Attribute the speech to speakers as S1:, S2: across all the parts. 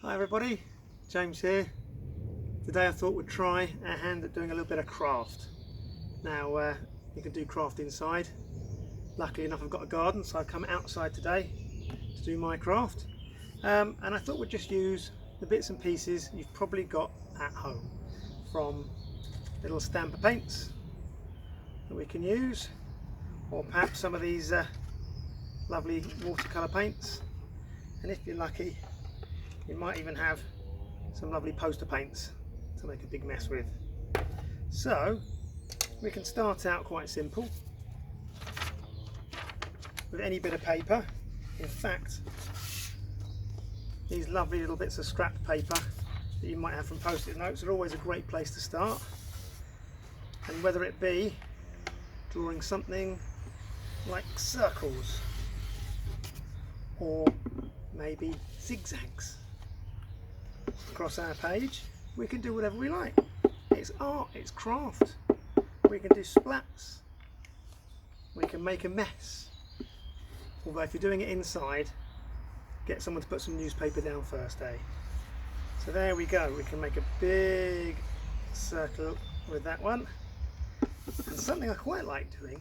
S1: Hi everybody, James here. Today I thought we'd try our hand at doing a little bit of craft. Now you can do craft inside. Luckily enough I've got a garden, so I've come outside today to do my craft. And I thought we'd just use the bits and pieces you've probably got at home, from little stamper paints that we can use, or perhaps some of these lovely watercolour paints, and if you're lucky you might even have some lovely poster paints to make a big mess with. So we can start out quite simple with any bit of paper. In fact, these lovely little bits of scrap paper that you might have from post-it notes are always a great place to start. And whether it be drawing something like circles or maybe zigzags across our page, we can do whatever we like. It's art, it's craft. We can do splats, we can make a mess. Although if you're doing it inside, get someone to put some newspaper down first, eh? So there we go, we can make a big circle with that one. And something I quite like doing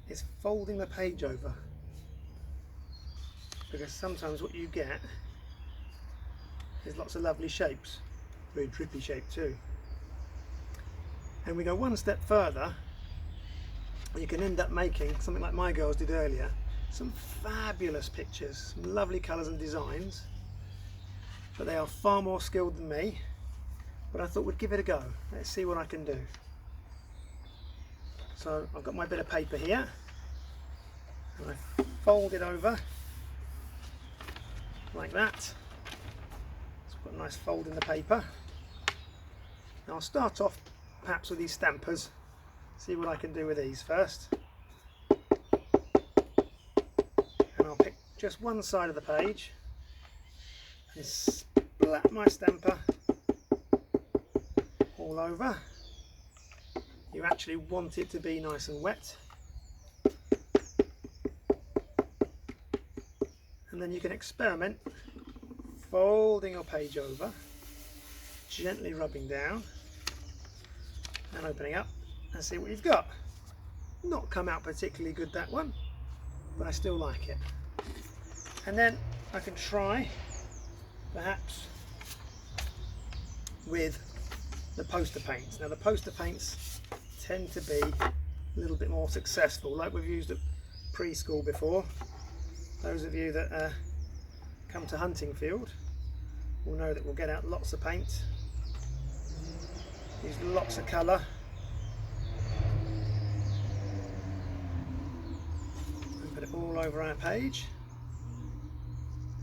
S1: is folding the page over, because sometimes what you get is lots of lovely shapes, very drippy shape too. And we go one step further, you can end up making something like my girls did earlier, some fabulous pictures, some lovely colours and designs, but they are far more skilled than me. But I thought we'd give it a go. Let's see what I can do. So I've got my bit of paper here, and I fold it over like that. Put a nice fold in the paper. Now I'll start off perhaps with these stampers, see what I can do with these first. And I'll pick just one side of the page and splat my stamper all over. You actually want it to be nice and wet. And then you can experiment folding your page over, gently rubbing down and opening up, and see what you've got. Not come out particularly good, that one, but I still like it. And then I can try perhaps with the poster paints. Now the poster paints tend to be a little bit more successful, like we've used at preschool before. Those of you that come to Huntingfield will know that we'll get out lots of paint, use lots of colour, and put it all over our page.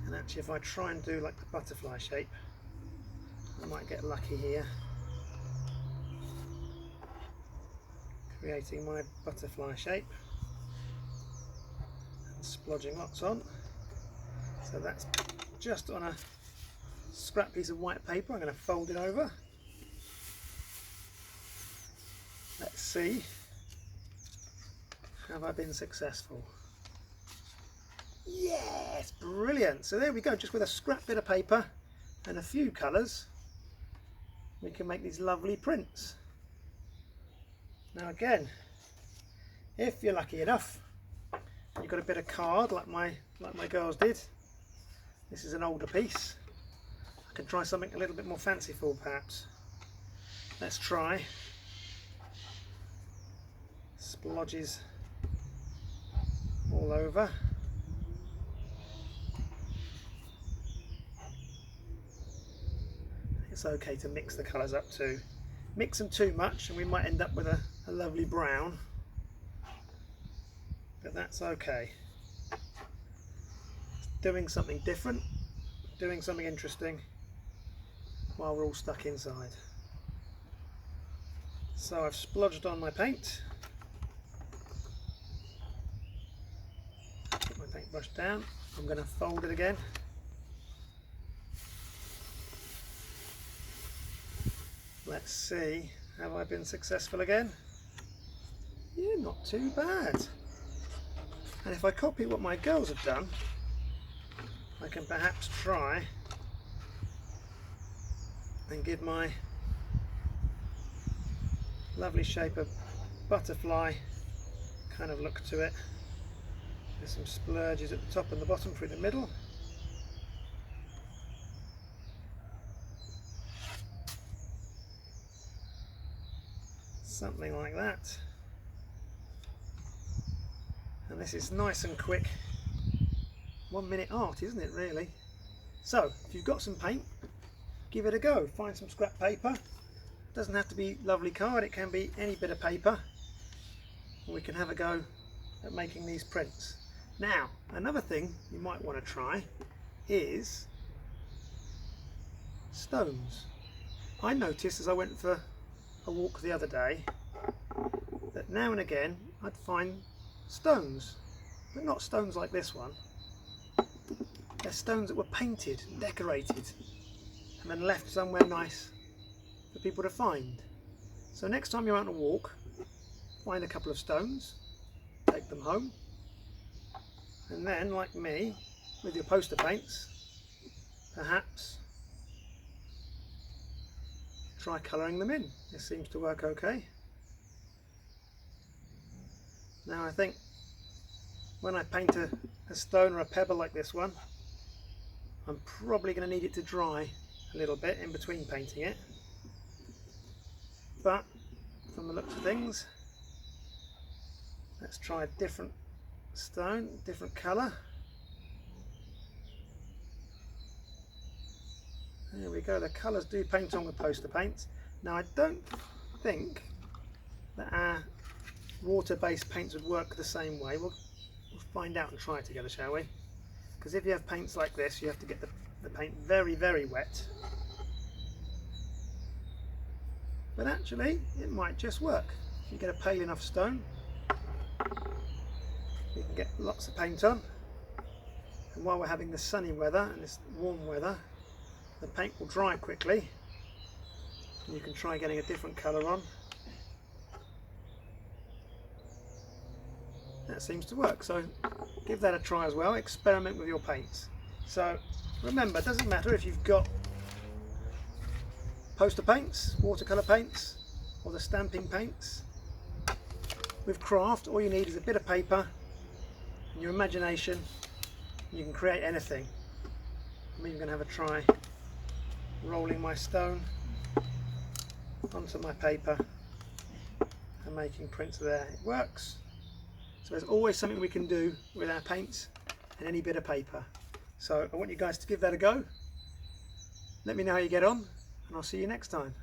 S1: And actually, if I try and do like the butterfly shape, I might get lucky here, creating my butterfly shape and splodging lots on. So that's just on a scrap piece of white paper. I'm going to fold it over. Let's see, have I been successful? Yes, brilliant. So there we go, just with a scrap bit of paper and a few colours, we can make these lovely prints. Now again, if you're lucky enough, you've got a bit of card like my girls did. This is an older piece. I can try something a little bit more fanciful perhaps. Let's try splodges all over. It's okay to mix the colours up too. Mix them too much and we might end up with a lovely brown, but that's okay. Doing something different, doing something interesting while we're all stuck inside. So I've splodged on my paint, put my paintbrush down, I'm going to fold it again. Let's see, have I been successful again? Yeah, not too bad. And if I copy what my girls have done, I can perhaps try and give my lovely shape of butterfly kind of look to it. There's some splurges at the top and the bottom through the middle. Something like that. And this is nice and quick 1 minute art, isn't it really? So if you've got some paint, give it a go. Find some scrap paper. It doesn't have to be lovely card, it can be any bit of paper, and we can have a go at making these prints. Now another thing you might want to try is stones. I noticed as I went for a walk the other day that now and again I'd find stones, but not stones like this one. They're stones that were painted, decorated, and then left somewhere nice for people to find. So next time you're out on a walk, find a couple of stones, take them home, and then, like me, with your poster paints, perhaps try colouring them in. This seems to work okay. Now I think when I paint a stone or a pebble like this one, I'm probably going to need it to dry a little bit in between painting it. But from the looks of things, let's try a different stone, different colour. There we go, the colours do paint on with poster paints. Now I don't think that our water-based paints would work the same way. We'll find out and try it together, shall we? Because if you have paints like this, you have to get the paint very, very wet. But actually, it might just work. If you get a pale enough stone, you can get lots of paint on. And while we're having this sunny weather and this warm weather, the paint will dry quickly. And you can try getting a different colour on. That seems to work, so give that a try as well. Experiment with your paints. So remember, it doesn't matter if you've got poster paints, watercolour paints, or the stamping paints. With craft, all you need is a bit of paper and your imagination, and you can create anything. I'm even going to have a try rolling my stone onto my paper and making prints there. It works. So there's always something we can do with our paints and any bit of paper. So I want you guys to give that a go. Let me know how you get on, and I'll see you next time.